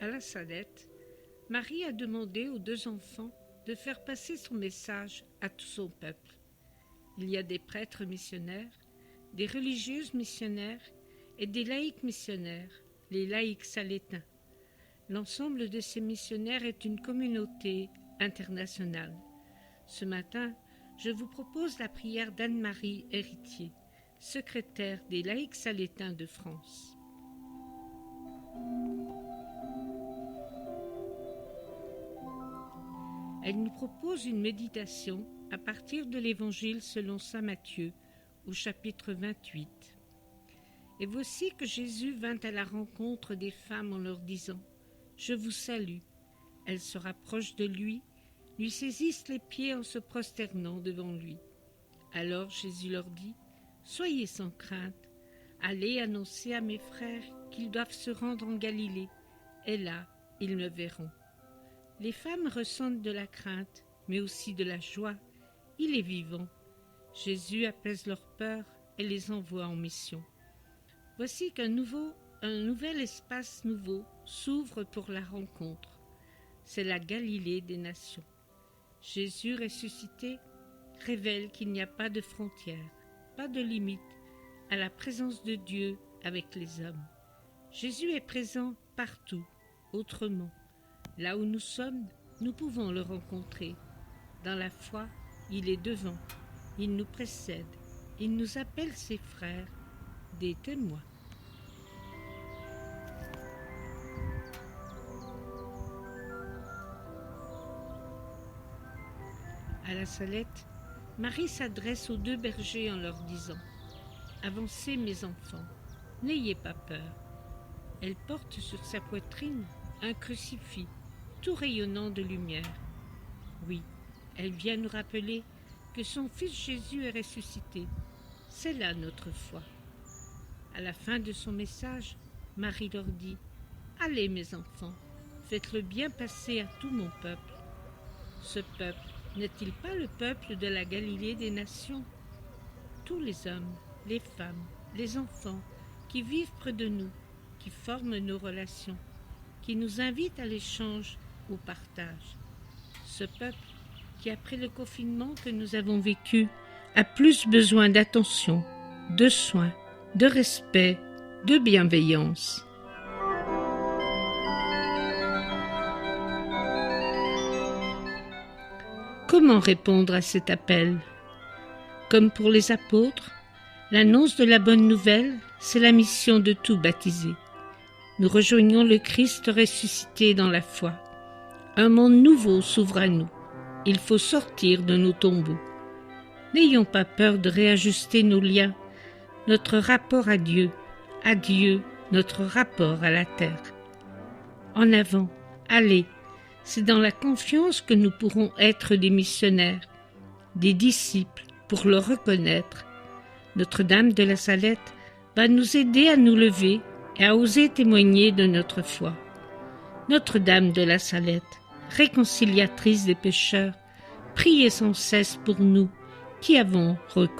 À la Salette, Marie a demandé aux 2 enfants de faire passer son message à tout son peuple. Il y a des prêtres missionnaires, des religieuses missionnaires et des laïcs missionnaires, les laïcs salétains. L'ensemble de ces missionnaires est une communauté internationale. Ce matin, je vous propose la prière d'Anne-Marie Héritier, secrétaire des laïcs salétains de France. Elle nous propose une méditation à partir de l'Évangile selon saint Matthieu, au chapitre 28. Et voici que Jésus vint à la rencontre des femmes en leur disant « Je vous salue ». Elles se rapprochent de lui saisissent les pieds en se prosternant devant lui. Alors Jésus leur dit « Soyez sans crainte, allez annoncer à mes frères qu'ils doivent se rendre en Galilée, et là, ils me verront. » Les femmes ressentent de la crainte, mais aussi de la joie. Il est vivant. Jésus apaise leur peur et les envoie en mission. Voici qu'un nouvel espace nouveau s'ouvre pour la rencontre. C'est la Galilée des nations. Jésus ressuscité révèle qu'il n'y a pas de frontières, pas de limite à la présence de Dieu avec les hommes. Jésus est présent partout, autrement. Là où nous sommes, nous pouvons le rencontrer. Dans la foi, il est devant, il nous précède, il nous appelle ses frères, des témoins. À la Salette, Marie s'adresse aux 2 bergers en leur disant « Avancez mes enfants, n'ayez pas peur ». Elle porte sur sa poitrine un crucifix, tout rayonnant de lumière. Oui, elle vient nous rappeler que son Fils Jésus est ressuscité. C'est là notre foi. À la fin de son message, Marie leur dit « Allez mes enfants, faites-le bien passer à tout mon peuple. » Ce peuple n'est-il pas le peuple de la Galilée des nations? Tous les hommes, les femmes, les enfants qui vivent près de nous, qui forment nos relations, qui nous invitent à l'échange, au partage. Ce peuple qui, après le confinement que nous avons vécu, a plus besoin d'attention, de soins, de respect, de bienveillance. Comment répondre à cet appel? Comme pour les apôtres, l'annonce de la bonne nouvelle, c'est la mission de tout baptisé. Nous rejoignons le Christ ressuscité dans la foi. Un monde nouveau s'ouvre à nous. Il faut sortir de nos tombeaux. N'ayons pas peur de réajuster nos liens, notre rapport à Dieu, notre rapport à la terre. En avant, allez, c'est dans la confiance que nous pourrons être des missionnaires, des disciples pour le reconnaître. Notre-Dame de la Salette va nous aider à nous lever et à oser témoigner de notre foi. Notre-Dame de la Salette, réconciliatrice des pécheurs, priez sans cesse pour nous qui avons recours